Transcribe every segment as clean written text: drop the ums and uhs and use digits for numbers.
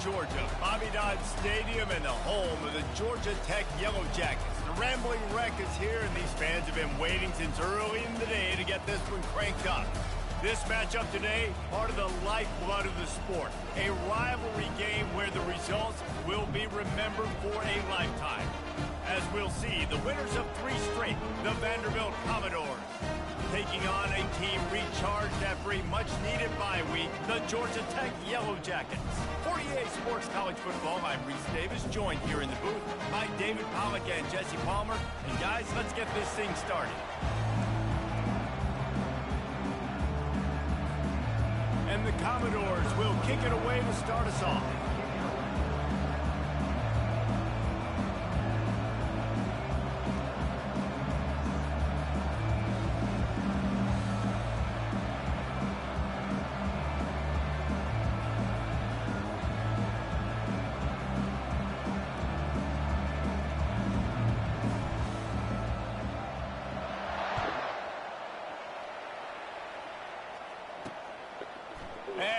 Georgia, Bobby Dodd Stadium, and the home of the Georgia Tech Yellow Jackets. The Rambling Wreck is here, and these fans have been waiting since early in the day to get this one cranked up. This matchup today, part of the lifeblood of the sport. A rivalry game where the results will be remembered for a lifetime. As we'll see, the winners of 3 straight, the Vanderbilt Commodores, taking on a team recharged after a much-needed bye week, the Georgia Tech Yellow Jackets. For EA Sports College Football, I'm Reese Davis, joined here in the booth by David Pollack and Jesse Palmer. And guys, let's get this thing started. And the Commodores will kick it away to start us off.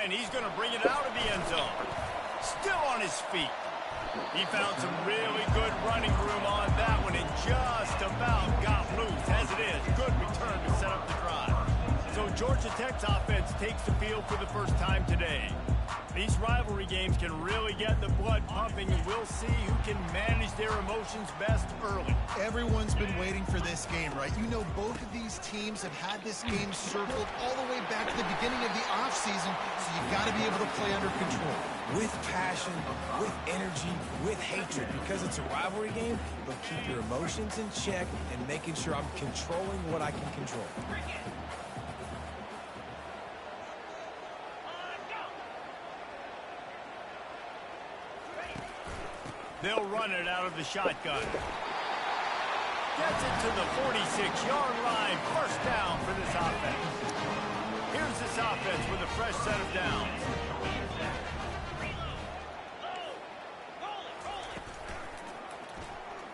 And he's going to bring it out of the end zone. Still on his feet. He found some really good running room on that one and just about got loose. As it is, good return to set up the drive. So Georgia Tech's offense takes the field for the first time today. These rivalry games can really get the blood pumping, and we'll see who can manage their emotions best early. Everyone's been waiting for this game, right? You know, both of these teams have had this game circled all the way back to the beginning of the offseason, so you've got to be able to play under control. With passion, with energy, with hatred, because it's a rivalry game, but keep your emotions in check and making sure I'm controlling what I can control. They'll run it out of the shotgun. Gets it to the 46-yard line. First down for this offense. Here's this offense with a fresh set of downs.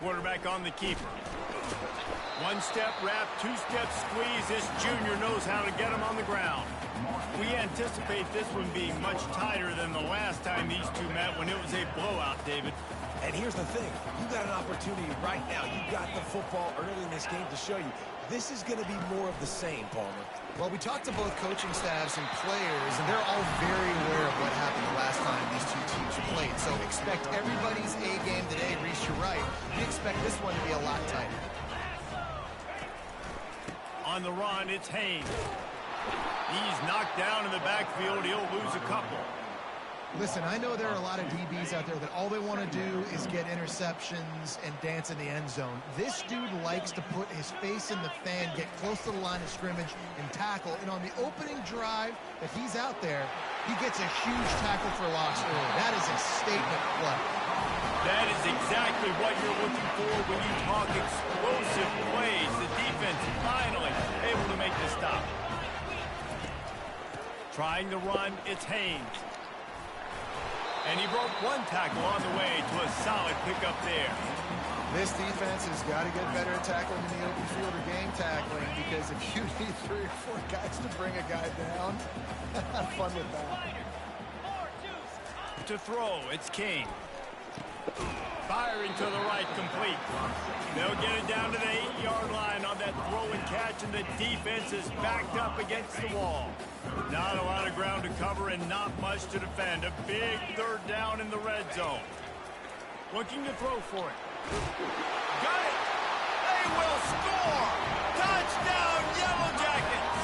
Quarterback on the keeper. One-step wrap, two-step squeeze. This junior knows how to get him on the ground. We anticipate this one being much tighter than the last time these two met when it was a blowout, David. And here's the thing. You got an opportunity right now. You got the football early in this game to show you. This is going to be more of the same, Palmer. Well, we talked to both coaching staffs and players, and they're all very aware of what happened the last time these two teams played. So expect everybody's A game today. Reese, you're right. We expect this one to be a lot tighter. On the run, it's Haynes. He's knocked down in the backfield. He'll lose a couple. Listen, I know there are a lot of DBs out there that all they want to do is get interceptions and dance in the end zone. This dude likes to put his face in the fan, get close to the line of scrimmage, and tackle. And on the opening drive that he's out there, he gets a huge tackle for loss early. That is a statement play. That is exactly what you're looking for when you talk explosive plays. The defense finally able to make the stop. Trying to run, it's Haynes. And he broke one tackle on the way to a solid pickup there. This defense has got to get better at tackling in the open field or game tackling, because if you need 3 or 4 guys to bring a guy down, have fun with that. To throw, it's King. Firing to the right, complete. They'll get it down to the 8-yard line on that throw and catch, and the defense is backed up against the wall. Not a lot of ground to cover and not much to defend. A big third down in the red zone. Looking to throw for it. Got it! They will score! Touchdown, Yellow Jackets!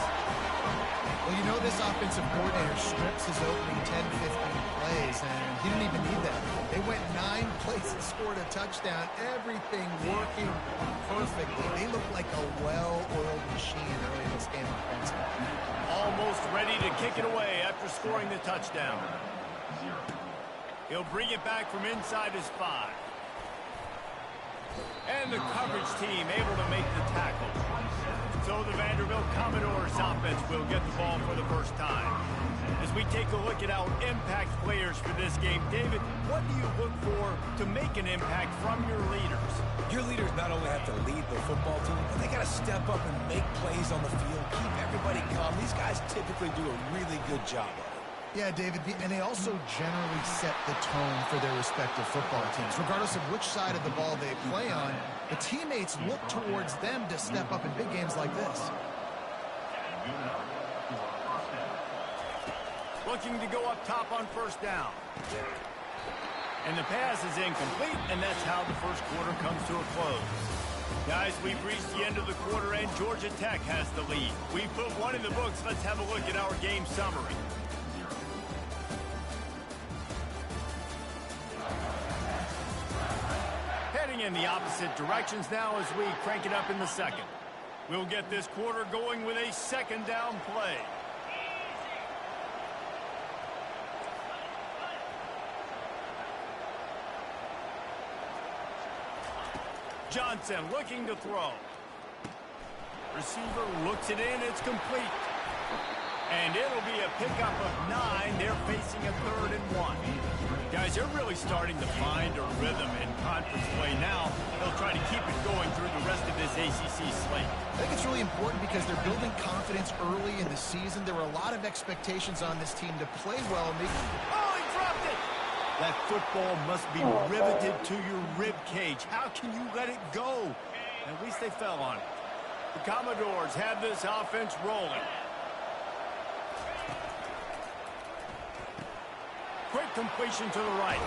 Well, you know this offensive coordinator strips his opening 10, 15 plays, and he didn't even need that. They went 9 plays and scored a touchdown. Everything working perfectly. They look like a well-oiled machine early in this game offensively. Almost ready to kick it away after scoring the touchdown. He'll bring it back from inside his 5. And the coverage team able to make the tackle. So the Vanderbilt Commodores offense will get the ball for the first time. As we take a look at our impact players for this game, David, what do you look for to make an impact from your leaders? Your leaders not only have to lead the football team, but they got to step up and make plays on the field, keep everybody calm. These guys typically do a really good job of it. Yeah, David, and they also generally set the tone for their respective football teams. Regardless of which side of the ball they play on, the teammates look towards them to step up in big games like this. Looking to go up top on first down. And the pass is incomplete, and that's how the first quarter comes to a close. Guys, we've reached the end of the quarter, and Georgia Tech has the lead. We put one in the books. Let's have a look at our game summary. Heading in the opposite directions now as we crank it up in the second. We'll get this quarter going with a second down play. Johnson looking to throw. Receiver looks it in. It's complete. And it'll be a pickup of 9. They're facing a 3rd and 1. Guys, they're really starting to find a rhythm in conference play now. They'll try to keep it going through the rest of this ACC slate. I think it's really important because they're building confidence early in the season. There were a lot of expectations on this team to play well. Oh, he dropped it! That football must be riveted to your rib cage. How can you let it go? At least they fell on it. The Commodores have this offense rolling. Quick completion to the right.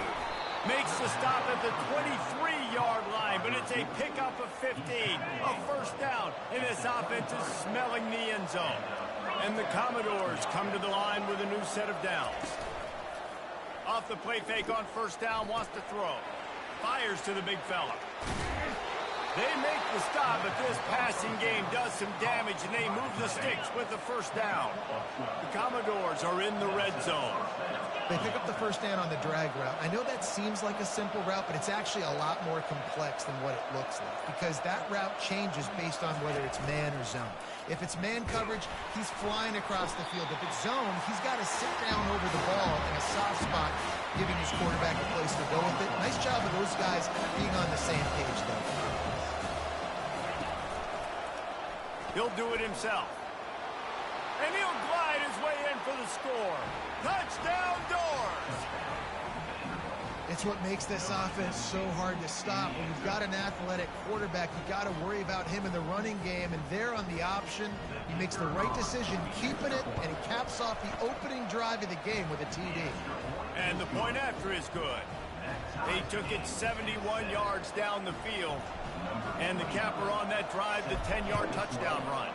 Makes the stop at the 23-yard line, but it's a pickup of 15. A first down, and this offense is smelling the end zone. And the Commodores come to the line with a new set of downs. Off the play fake on first down, wants to throw. Fires to the big fella. They make the stop, but this passing game does some damage, and they move the sticks with the first down. The Commodores are in the red zone. They pick up the first down on the drag route. I know that seems like a simple route, but it's actually a lot more complex than what it looks like because that route changes based on whether it's man or zone. If it's man coverage, he's flying across the field. If it's zone, he's got to sit down over the ball in a soft spot, giving his quarterback a place to go with it. Nice job of those guys being on the same page, though. He'll do it himself. And he'll glide his way in for the score. Touchdown, Doors! It's what makes this offense so hard to stop. When you've got an athletic quarterback, you got to worry about him in the running game, and there on the option, he makes the right decision, keeping it, and he caps off the opening drive of the game with a TD. And the point after is good. They took it 71 yards down the field, and the capper on that drive, the 10-yard touchdown run.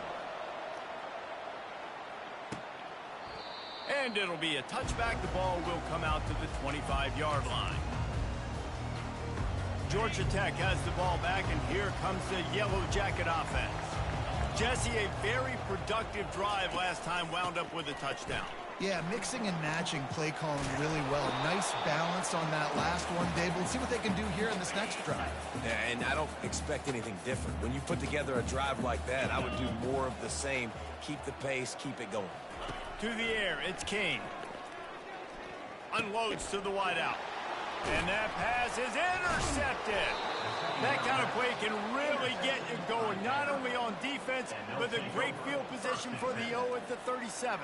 And it'll be a touchback. The ball will come out to the 25-yard line. Georgia Tech has the ball back, and here comes the Yellow Jacket offense. Jesse, a very productive drive last time, wound up with a touchdown. Yeah, mixing and matching play calling really well. Nice balance on that last one, Dave. We'll see what they can do here in this next drive. Yeah, and I don't expect anything different. When you put together a drive like that, I would do more of the same. Keep the pace, keep it going. To the air, it's Kane. Unloads to the wideout. And that pass is intercepted. That kind of play can really get you going, not only on defense, but the great field position for the O at the 37.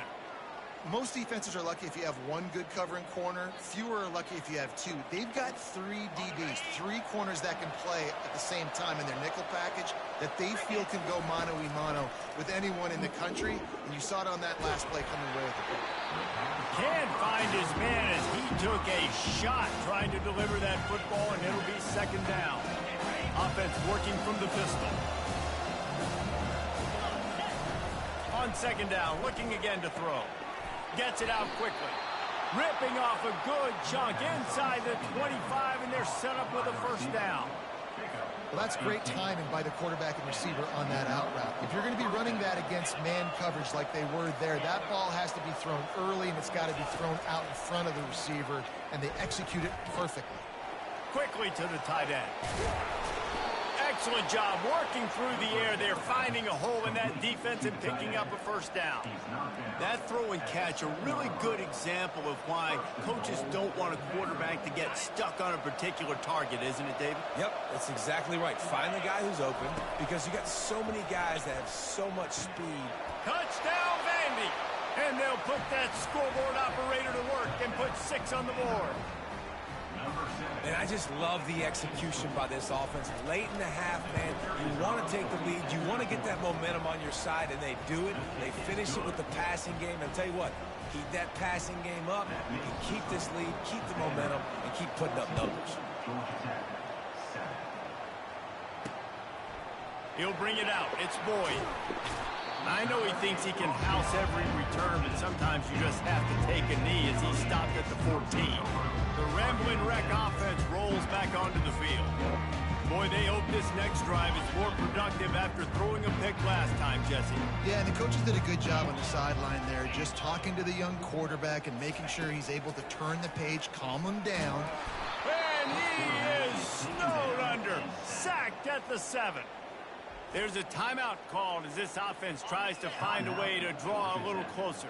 Most defenses are lucky if you have one good covering corner. Fewer are lucky if you have two. They've got 3 DBs, 3 corners that can play at the same time in their nickel package that they feel can go mano-a-mano with anyone in the country. And you saw it on that last play coming away with the ball. Can't find his man as he took a shot trying to deliver that football, and it'll be second down. Offense working from the pistol. On second down, looking again to throw. Gets it out quickly. Ripping off a good chunk inside the 25, and they're set up with a first down. Well, that's great timing by the quarterback and receiver on that out route. If you're going to be running that against man coverage like they were there, that ball has to be thrown early, and it's got to be thrown out in front of the receiver, and they execute it perfectly. Quickly to the tight end. Excellent job working through the air there, finding a hole in that defense and picking up a first down. That throw and catch, a really good example of why coaches don't want a quarterback to get stuck on a particular target, isn't it, David? Yep, that's exactly right. Find the guy who's open because you got so many guys that have so much speed. Touchdown, Vandy! And they'll put that scoreboard operator to work and put 6 on the board. And I just love the execution by this offense. Late in the half, man, you want to take the lead. You want to get that momentum on your side, and they do it. They finish it with the passing game. And I'll tell you what, keep that passing game up. You can keep this lead, keep the momentum, and keep putting up numbers. He'll bring it out. It's Boyd. I know he thinks he can house every return, but sometimes you just have to take a knee as he stopped at the 14. The Rambling Wreck offense rolls back onto the field. Boy, they hope this next drive is more productive after throwing a pick last time, Jesse. Yeah, and the coaches did a good job on the sideline there, just talking to the young quarterback and making sure he's able to turn the page, calm him down. And he is snowed under, sacked at the 7. There's a timeout called as this offense tries to find a way to draw a little closer.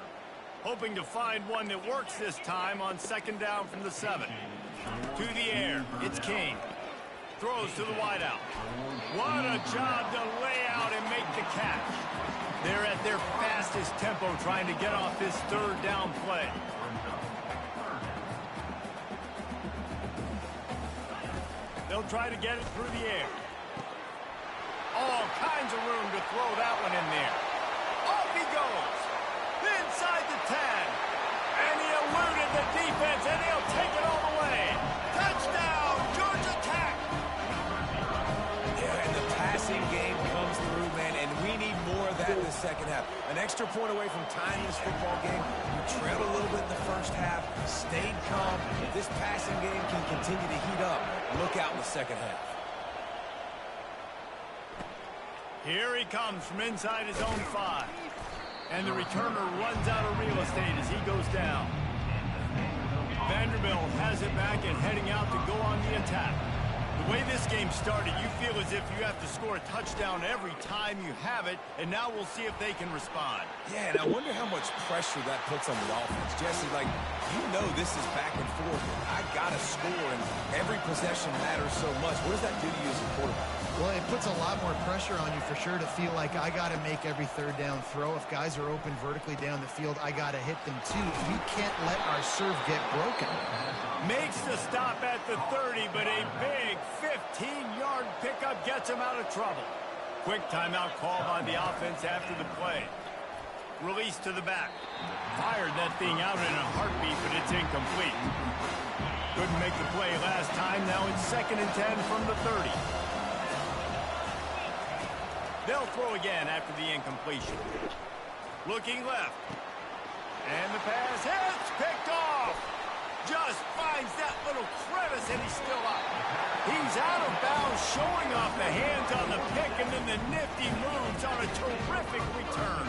Hoping to find one that works this time on 2nd down from the 7. To the air, it's King. Throws to the wideout. What a job to lay out and make the catch. They're at their fastest tempo trying to get off this 3rd down play. They'll try to get it through the air. All kinds of room to throw that one in there. Off he goes. Inside the 10. And he eluded the defense, and he'll take it all the way. Touchdown, Georgia Tech. Yeah, and the passing game comes through, man, and we need more of that in the second half. An extra point away from tying this football game. You trailed a little bit in the first half, stayed calm. If this passing game can continue to heat up, look out in the second half. Here he comes from inside his own 5. And the returner runs out of real estate as he goes down. Vanderbilt has it back and heading out to go on the attack. The way this game started, you feel as if you have to score a touchdown every time you have it, and now we'll see if they can respond. Yeah, and I wonder how much pressure that puts on the offense. Jesse, like, you know this is back and forth. I got to score, and every possession matters so much. What does that do to you as a quarterback? Well, it puts a lot more pressure on you for sure to feel like I got to make every 3rd down throw. If guys are open vertically down the field, I got to hit them too. We can't let our serve get broken. Makes the stop at the 30, but a big 15-yard pickup gets him out of trouble. Quick timeout call by the offense after the play. Release to the back. Fired that thing out in a heartbeat, but it's incomplete. Couldn't make the play last time. Now it's 2nd and 10 from the 30. They'll throw again after the incompletion. Looking left. And the pass hits, picked off. Just finds that little crevice, and he's still up. He's out of bounds, showing off the hands on the pick, and then the nifty moves on a terrific return.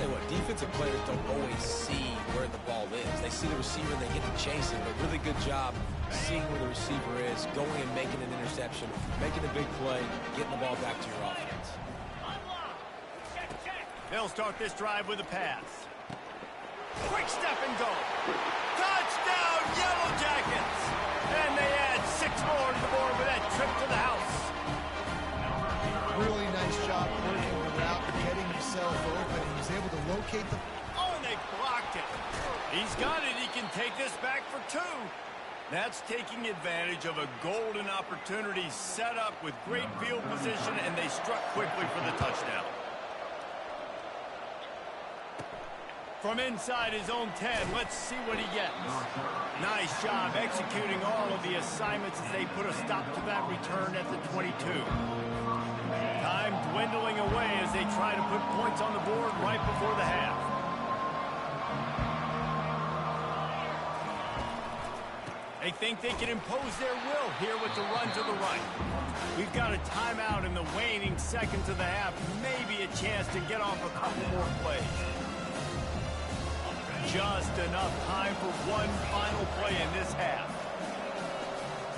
Tell you what, defensive players don't always see where the ball is. They see the receiver, they get to chase him, but really good job seeing where the receiver is, going and making an interception, making a big play, getting the ball back to your offense. They'll start this drive with a pass. Quick step and go. Touchdown, Yellow Jackets! And they add 6 more to the board with that trip to the house. Really nice job working the route and getting himself open. He was able to locate the... Oh, and they blocked it. He's got it. He can take this back for 2. That's taking advantage of a golden opportunity set up with great field position, and they struck quickly for the touchdown. From inside his own 10, let's see what he gets. Nice job executing all of the assignments as they put a stop to that return at the 22. Time dwindling away as they try to put points on the board right before the half. They think they can impose their will here with the run to the right. We've got a timeout in the waning seconds of the half. Maybe a chance to get off a couple more plays. Just enough time for one final play in this half.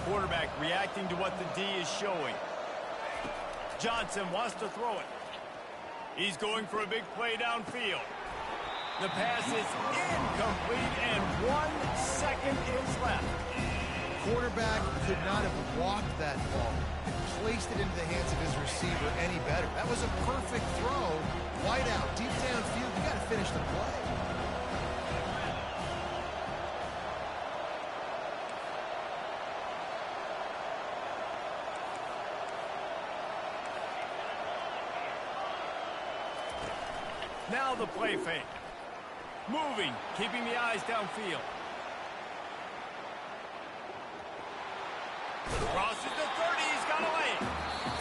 Quarterback reacting to what the D is showing. Johnson wants to throw it. He's going for a big play downfield. The pass is incomplete, and 1 second is left. Quarterback could not have walked that ball and placed it into the hands of his receiver any better. That was a perfect throw. Wide out, deep downfield. You got to finish the play. Now the play fake. Moving, keeping the eyes downfield. Crosses the 30, he's got a lane.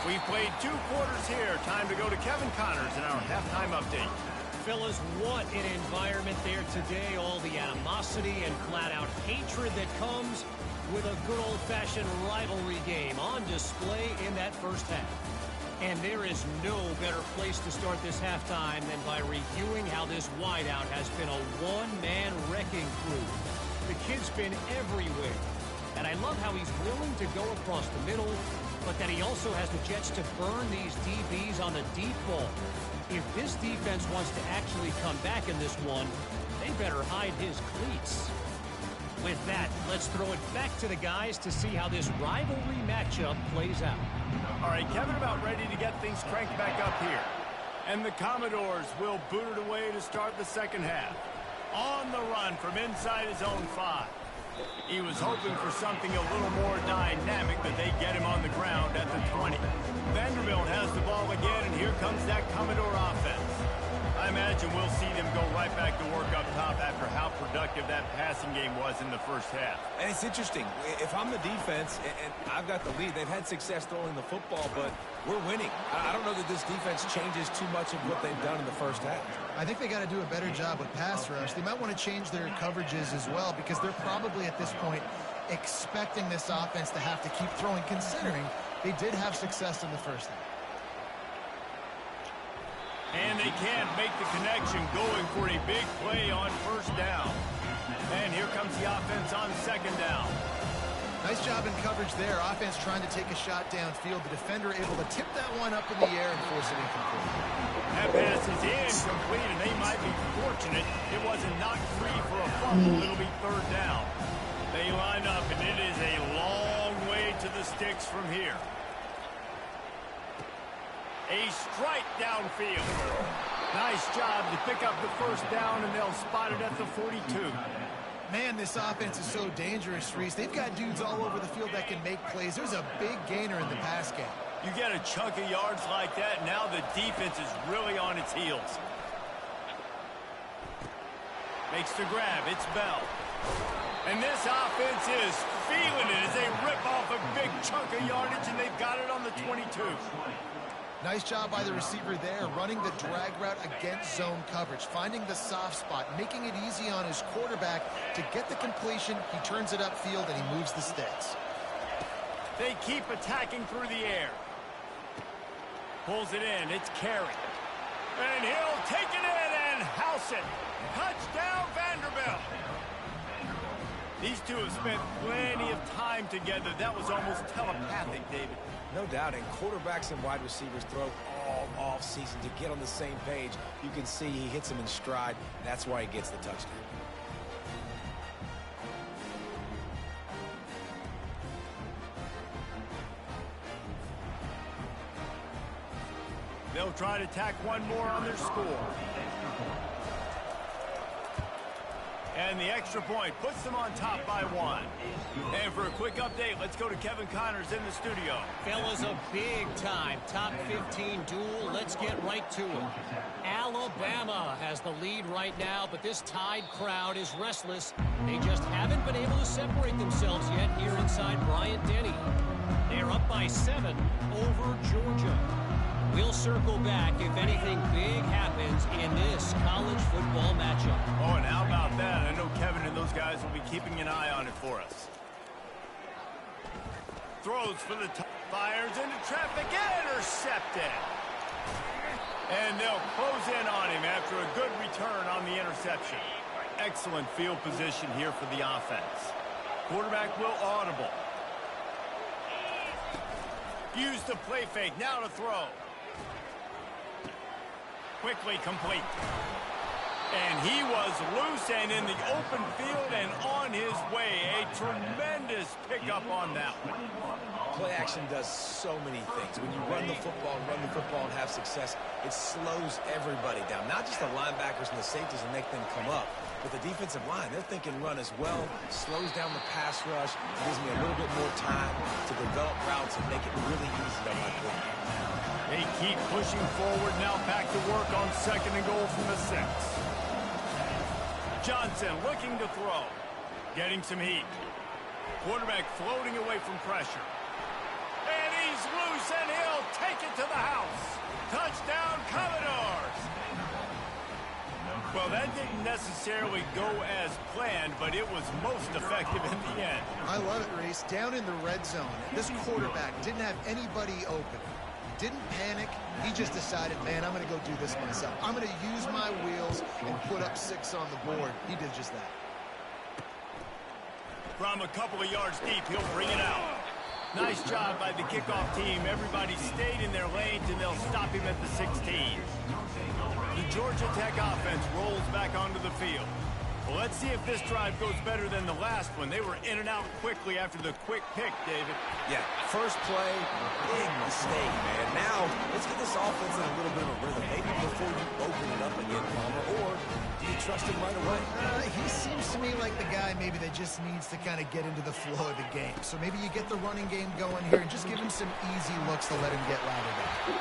We played 2 quarters here. Time to go to Kevin Connors in our halftime update. Fellas, what an environment there today. All the animosity and flat-out hatred that comes with a good old-fashioned rivalry game on display in that first half. And there is no better place to start this halftime than by reviewing how this wideout has been a one-man wrecking crew. The kid's been everywhere. And I love how he's willing to go across the middle, but that he also has the jets to burn these DBs on the deep ball. If this defense wants to actually come back in this one, they better hide his cleats. With that, let's throw it back to the guys to see how this rivalry matchup plays out. All right, Kevin about ready to get things cranked back up here. And the Commodores will boot it away to start the second half. On the run from inside his own 5. He was hoping for something a little more dynamic, but they get him on the ground at the 20. Vanderbilt has the ball again, and here comes that Commodore offense. I imagine we'll see them go right back to work up top after how productive that passing game was in the first half. And it's interesting. If I'm the defense and I've got the lead, they've had success throwing the football, but we're winning. I don't know that this defense changes too much of what they've done in the first half. I think they got to do a better job with pass rush. They might want to change their coverages as well, because they're probably at this point expecting this offense to have to keep throwing, considering they did have success in the first half. And they can't make the connection, going for a big play on first down. And here comes the offense on second down. Nice job in coverage there. Offense trying to take a shot downfield. The defender able to tip that one up in the air and force it incomplete. That pass is incomplete, and they might be fortunate it wasn't knocked free for a fumble. It'll be third down. They line up, and it is a long way to the sticks from here. A strike downfield. Nice job to pick up the first down, and they'll spot it at the 42. Man, this offense is so dangerous, Reese. They've got dudes all over the field that can make plays. There's a big gainer in the pass game. You get a chunk of yards like that, now the defense is really on its heels. Makes the grab. It's Bell. And this offense is feeling it as they rip off a big chunk of yardage, and they've got it on the 22. Nice job by the receiver there, running the drag route against zone coverage, finding the soft spot, making it easy on his quarterback to get the completion. He turns it upfield, and he moves the sticks. They keep attacking through the air. Pulls it in. It's Carey. And he'll take it in and house it. Touchdown, Vanderbilt. These two have spent plenty of time together. That was almost telepathic, David. No doubt, and quarterbacks and wide receivers throw all off-season to get on the same page. You can see he hits them in stride. That's why he gets the touchdown. They'll try to tack one more on their score. And the extra point puts them on top by 1. And for a quick update, let's go to Kevin Connors in the studio. Fellas, a big-time top 15 duel. Let's get right to it. Alabama has the lead right now, but this Tide crowd is restless. They just haven't been able to separate themselves yet here inside Bryant-Denny. They're up by 7 over Georgia. We'll circle back if anything big happens in this college football matchup. Oh, and how about that? I know Kevin and those guys will be keeping an eye on it for us. Throws for the top, fires into traffic, intercepted. And they'll close in on him after a good return on the interception. Excellent field position here for the offense. Quarterback will audible. Use the play fake, now to throw. Quickly complete. And he was loose and in the open field and on his way. A tremendous pickup on that one. Play action does so many things. When you run the football and have success, it slows everybody down. Not just the linebackers and the safeties and make them come up, but the defensive line, they're thinking run as well. Slows down the pass rush. Gives me a little bit more time to develop routes and make it really easy on my quarterback. They keep pushing forward, now back to work on 2nd and goal from the 6. Johnson looking to throw. Getting some heat. Quarterback floating away from pressure. And he's loose, and he'll take it to the house. Touchdown, Commodores! Well, that didn't necessarily go as planned, but it was most effective in the end. I love it, Reese. Down in the red zone, this quarterback didn't have anybody open. He didn't panic. He just decided, man, I'm going to go do this myself. I'm going to use my wheels and put up 6 on the board. He did just that. From a couple of yards deep, he'll bring it out. Nice job by the kickoff team. Everybody stayed in their lanes, and they'll stop him at the 16. The Georgia Tech offense rolls back onto the field. Well, let's see if this drive goes better than the last one. They were in and out quickly after the quick pick, David. Yeah, first play, big mistake, man. Now, let's get this offense in a little bit of a rhythm. Maybe before you open it up again, Palmer, or do you trust him right away? He seems to me like the guy maybe that just needs to kind of get into the flow of the game. So maybe you get the running game going here and just give him some easy looks to let him get routed up.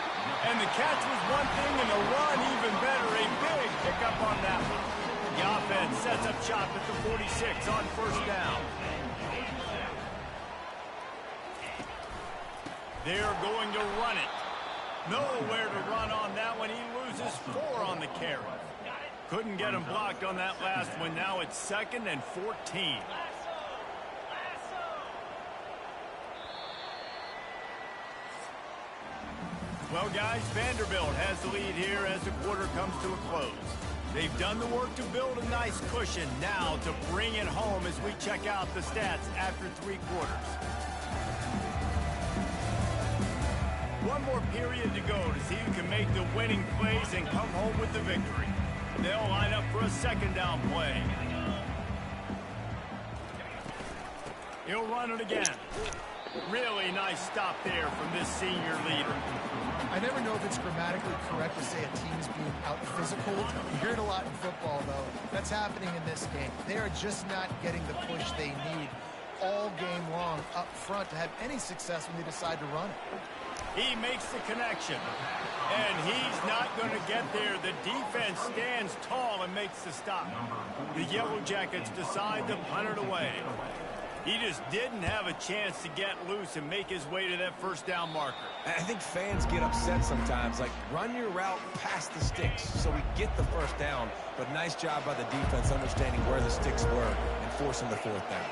And the catch was one thing, and the run even better. A big pickup on that one. The offense sets up shop at the 46 on 1st down. They're going to run it. Nowhere to run on that one. He loses 4 on the carry. Couldn't get him blocked on that last one. Now it's 2nd and 14. Well, guys, Vanderbilt has the lead here as the quarter comes to a close. They've done the work to build a nice cushion. Now to bring it home as we check out the stats after 3 quarters. One more period to go to see who can make the winning plays and come home with the victory. They'll line up for a 2nd down play. He'll run it again. Really nice stop there from this senior leader. I never know if it's grammatically correct to say a team is being out-physical. You hear it a lot in football, though. That's happening in this game. They are just not getting the push they need all game long up front to have any success when they decide to run it. He makes the connection, and he's not going to get there. The defense stands tall and makes the stop. The Yellow Jackets decide to punt it away. He just didn't have a chance to get loose and make his way to that 1st down marker. I think fans get upset sometimes, like run your route past the sticks so we get the 1st down, but nice job by the defense understanding where the sticks were and forcing the 4th down.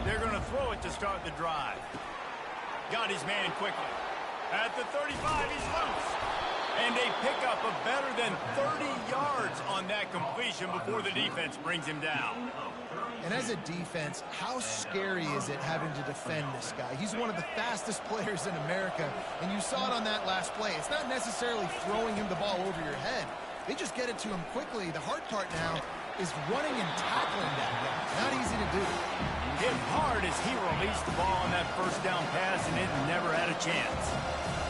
They're going to throw it to start the drive. Got his man quickly. At the 35, he's loose. And they pick up a better than 30 yards on that completion before the defense brings him down. And as a defense, how scary is it having to defend this guy? He's one of the fastest players in America, and you saw it on that last play. It's not necessarily throwing him the ball over your head. They just get it to him quickly. The hard part now is running and tackling that guy. Not easy to do. Hit hard as he released the ball on that 1st down pass, and it never had a chance.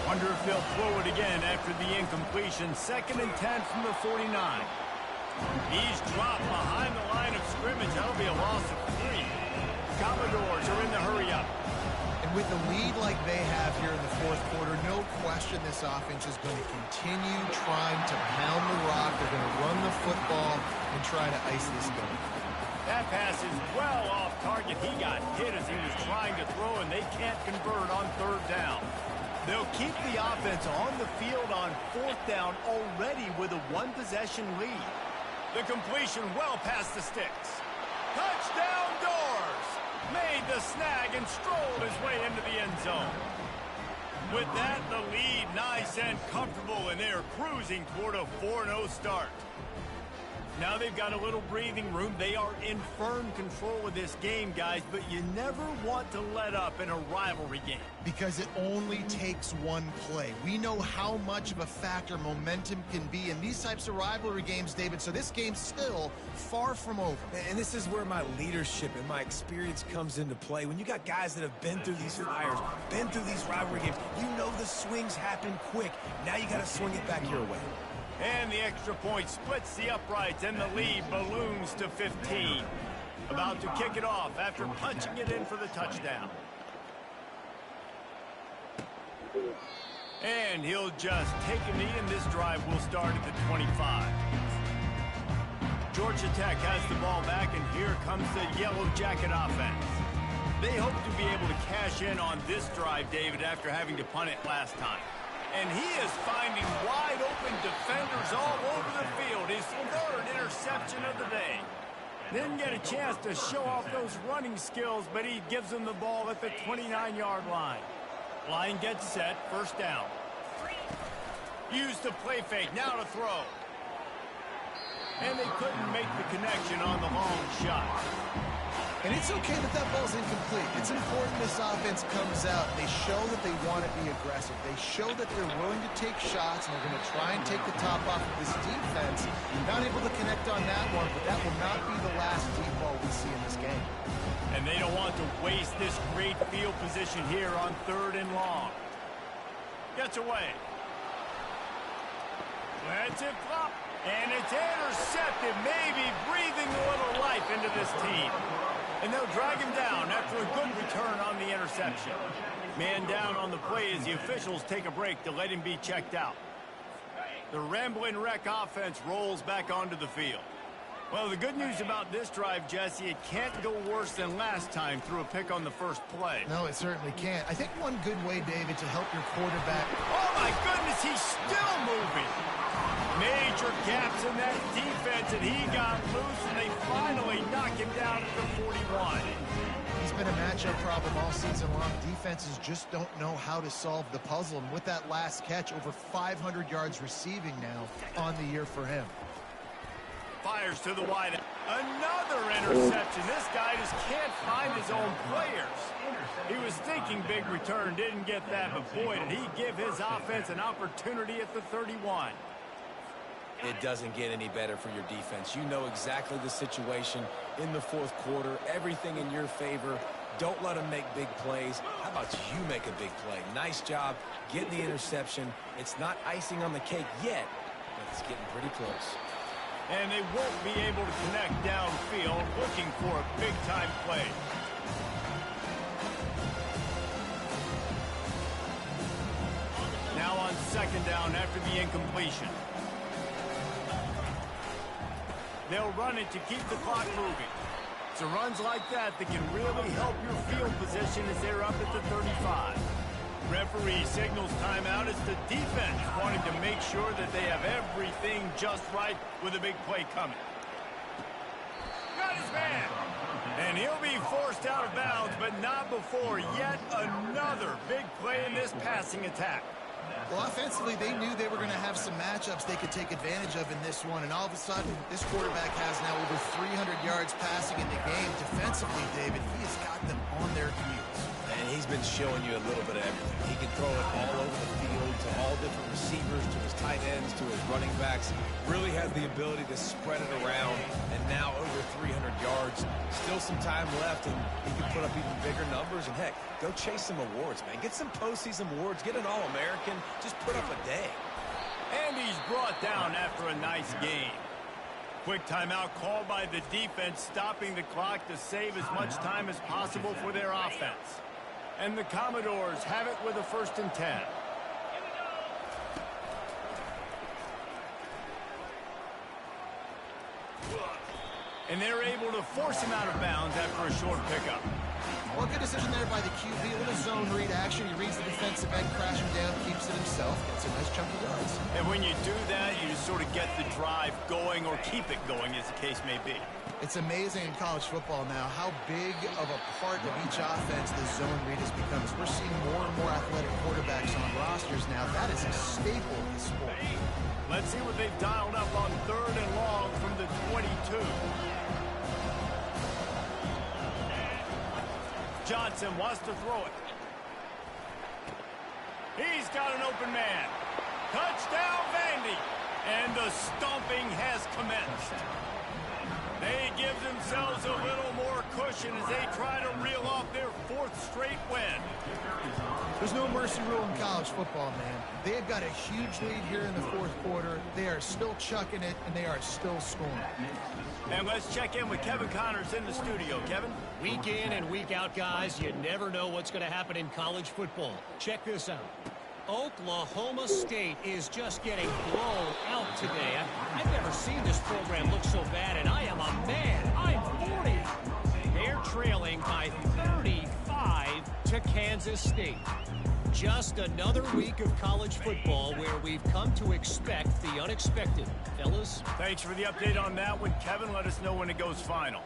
Wonder if they'll throw it again after the incompletion. 2nd and 10 from the 49. He's dropped behind the line of scrimmage. That'll be a loss of 3. Commodores are in the hurry-up. And with the lead like they have here in the 4th quarter, no question this offense is going to continue trying to pound the rock. They're going to run the football and try to ice this game. That pass is well off target. He got hit as he was trying to throw, and they can't convert on 3rd down. They'll keep the offense on the field on 4th down already with a 1-possession lead. The completion well past the sticks. Touchdown Doors! Made the snag and strolled his way into the end zone. With that, the lead nice and comfortable, and they're cruising toward a 4-0 start. Now they've got a little breathing room. They are in firm control of this game, guys, but you never want to let up in a rivalry game. Because it only takes one play. We know how much of a factor momentum can be in these types of rivalry games, David, so this game's still far from over. And this is where my leadership and my experience comes into play. When you got guys that have been through these fires, been through these rivalry games, you know the swings happen quick. Now you got to swing it back your way. And the extra point splits the uprights, and the lead balloons to 15. about to kick it off after punching it in for the touchdown. And he'll just take a knee, and this drive will start at the 25. Georgia Tech has the ball back, and here comes the Yellow Jacket offense. They hope to be able to cash in on this drive, David, after having to punt it last time. And he is finding wide-open defenders all over the field. His third interception of the day. Didn't get a chance to show off those running skills, but he gives them the ball at the 29-yard line. Line gets set, first down. Use the play fake, now to throw. And they couldn't make the connection on the long shot. And it's okay that that ball's incomplete. It's important this offense comes out. They show that they want to be aggressive. They show that they're willing to take shots, and they're going to try and take the top off of this defense. Not able to connect on that one, but that will not be the last deep ball we see in this game. And they don't want to waste this great field position here on 3rd and long. Gets away. Lets it flop. And it's intercepted, maybe breathing a little life into this team. And they'll drag him down after a good return on the interception. Man down on the play as the officials take a break to let him be checked out. The Rambling Wreck offense rolls back onto the field. Well, the good news about this drive, Jesse, it can't go worse than last time through a pick on the first play. No, it certainly can't. I think one good way, David, to help your quarterback. Oh, my goodness, he's still moving. Major gaps in that defense, and he got loose, and they finally knock him down at the 41. He's been a matchup problem all season long. Defenses just don't know how to solve the puzzle. And with that last catch, over 500 yards receiving now on the year for him. Fires to the wide. Another interception. This guy just can't find his own players. He was thinking big return, didn't get that, but boy, did he give his offense an opportunity at the 31. It doesn't get any better for your defense. You know exactly the situation in the fourth quarter. Everything in your favor. Don't let them make big plays. How about you make a big play? Nice job getting the interception. It's not icing on the cake yet, but it's getting pretty close. And they won't be able to connect downfield, looking for a big-time play. Now on 2nd down after the incompletion. They'll run it to keep the clock moving. So runs like that can really help your field position as they're up at the 35. Referee signals timeout as the defense wanting to make sure that they have everything just right with a big play coming. Got his man. And he'll be forced out of bounds, but not before yet another big play in this passing attack. Well, offensively, they knew they were going to have some matchups they could take advantage of in this one, and all of a sudden, this quarterback has now over 300 yards passing in the game. Defensively, David, he has got them on their heels. And he's been showing you a little bit of everything. He can throw it all over the field to all different receivers, to his tight ends, to his running backs. Really has the ability to spread it around, and now over 300 yards. Still some time left, and he can put up even bigger numbers. And, heck, go chase some awards, man. Get some postseason awards. Get an All-American. Just put up a day. And he's brought down after a nice game. Quick timeout called by the defense, stopping the clock to save as much time as possible for their offense. And the Commodores have it with a 1st and 10. And they're able to force him out of bounds after a short pickup. Well, good decision there by the QB. A little zone read action. He reads the defensive end, crashing down, keeps it himself, gets a nice chunk of yards. And when you do that, you just sort of get the drive going, or keep it going, as the case may be. It's amazing in college football now how big of a part of each offense the zone read has become. As we're seeing more and more athletic quarterbacks on rosters now, that is a staple of the sport. Let's see what they've dialed up on 3rd and long from the 22. Johnson wants to throw it. He's got an open man. Touchdown, Vandy. And the stomping has commenced. They give themselves a little more cushion. possession as they try to reel off their 4th straight win. There's no mercy rule in college football, man. They've got a huge lead here in the 4th quarter. They are still chucking it, and they are still scoring. And let's check in with Kevin Connors in the studio. Kevin? Week in and week out, guys, you never know what's going to happen in college football. Check this out. Oklahoma State is just getting blown out today. I've never seen this program look so bad, and I am a man. I'm 40. They're trailing by 35 to Kansas State. Just another week of college football where we've come to expect the unexpected. Fellas? Thanks for the update on that one, Kevin. Let us know when it goes final.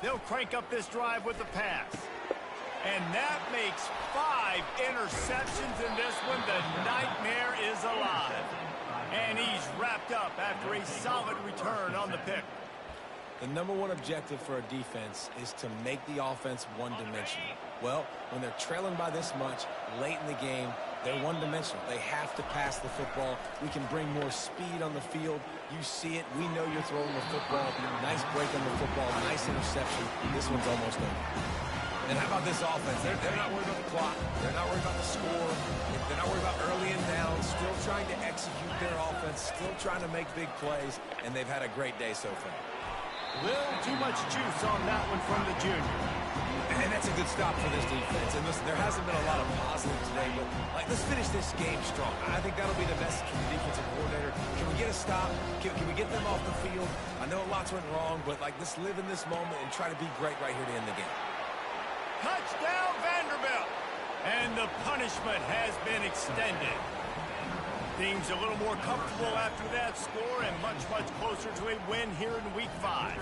They'll crank up this drive with the pass. And that makes 5 interceptions in this one. The nightmare is alive. And he's wrapped up after a solid return on the pick. The number one objective for a defense is to make the offense one-dimensional. Well, when they're trailing by this much late in the game, they're one-dimensional. They have to pass the football. We can bring more speed on the field. You see it. We know you're throwing the football. Nice break on the football. Nice interception. This one's almost over. And how about this offense? They're not worried about the clock. They're not worried about the score. They're not worried about early and down. Still trying to execute their offense. Still trying to make big plays. And they've had a great day so far. Little too much juice on that one from the junior. And that's a good stop for this defense. And listen, there hasn't been a lot of positive today, but let's finish this game strong. I think that'll be the message from the defensive coordinator. Can we get a stop? Can we get them off the field? I know lots went wrong, but let's live in this moment and try to be great right here to end the game. Touchdown, Vanderbilt. And the punishment has been extended. Things a little more comfortable after that score and much, much closer to a win here in Week 5.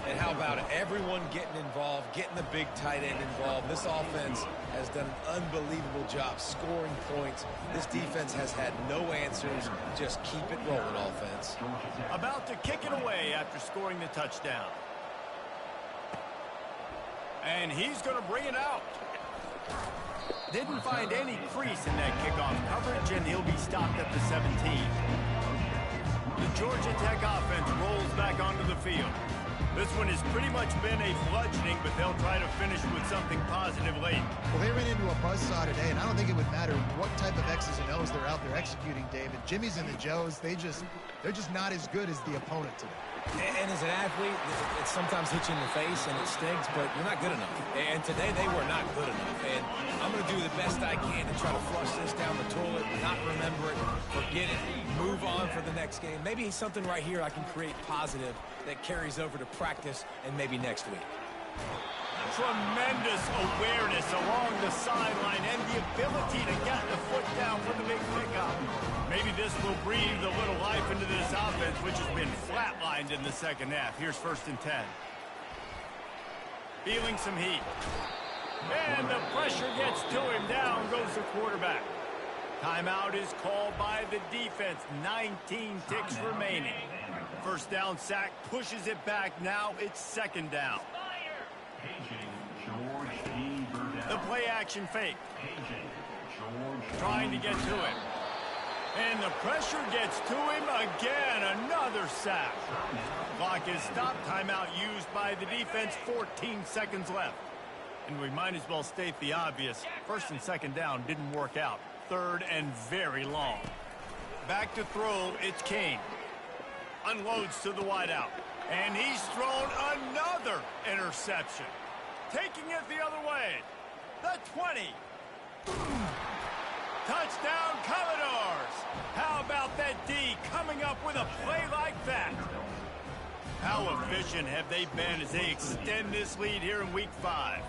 And how about it? Everyone getting involved, getting the big tight end involved. This offense has done an unbelievable job scoring points. This defense has had no answers. Just keep it rolling, offense. About to kick it away after scoring the touchdown. And he's going to bring it out. Didn't find any crease in that kickoff coverage, and he'll be stopped at the 17. The Georgia Tech offense rolls back onto the field. This one has pretty much been a bludgeoning, but they'll try to finish with something positive late. Well, they ran into a buzzsaw today, and I don't think it would matter what type of X's and O's they're out there executing, David. Jimmy's and the Joes, they're just not as good as the opponent today. And as an athlete, it sometimes hits you in the face and it stings, but you're not good enough. And today they were not good enough. And I'm going to do the best I can to try to flush this down the toilet, not remember it, forget it, move on for the next game. Maybe something right here I can create positive that carries over to practice and maybe next week. Tremendous awareness along the sideline and the ability to get the foot down for the big pickup. Maybe this will breathe a little life into this offense, which has been flatlined in the second half. Here's 1st and 10. Feeling some heat. And the pressure gets to him. Down goes the quarterback. Timeout is called by the defense. 19 ticks remaining. First down sack pushes it back. Now it's 2nd down. The play action fake. Trying to get to him. And the pressure gets to him again. Another sack. Clock is stopped. Timeout used by the defense. 14 seconds left. And we might as well state the obvious. 1st and 2nd down didn't work out. 3rd and very long. Back to throw. It's Kane. Unloads to the wideout. And he's thrown another interception. Taking it the other way. The 20. Touchdown, Commodores. How about that D coming up with a play like that? How efficient have they been as they extend this lead here in Week 5?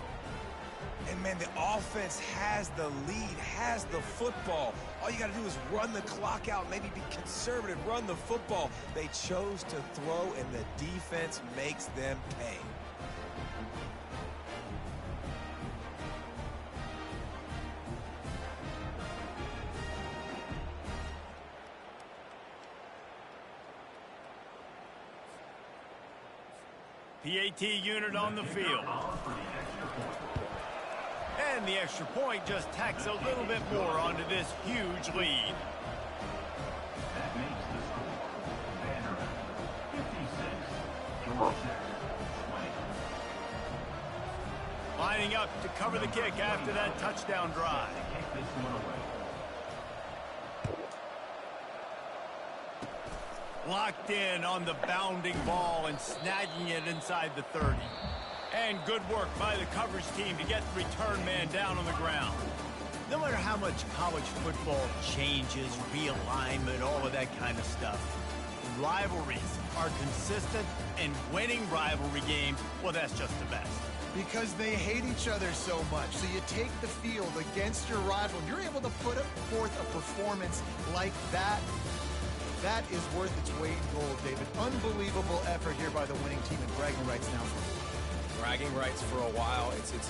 And, man, the offense has the lead, has the football. All you got to do is run the clock out, maybe be conservative, run the football. They chose to throw, and the defense makes them pay. PAT unit on the field. And the extra point just tacks a little bit more onto this huge lead. Lining up to cover the kick after that touchdown drive. Locked in on the bounding ball and snagging it inside the 30. And good work by the coverage team to get the return man down on the ground. No matter how much college football changes, realignment, all of that kind of stuff, rivalries are consistent, and winning rivalry games, well, that's just the best. Because they hate each other so much. So you take the field against your rival, and you're able to put forth a performance like that. That is worth its weight in gold, David. Unbelievable effort here by the winning team, and bragging rights now. Bragging rights for a while. It's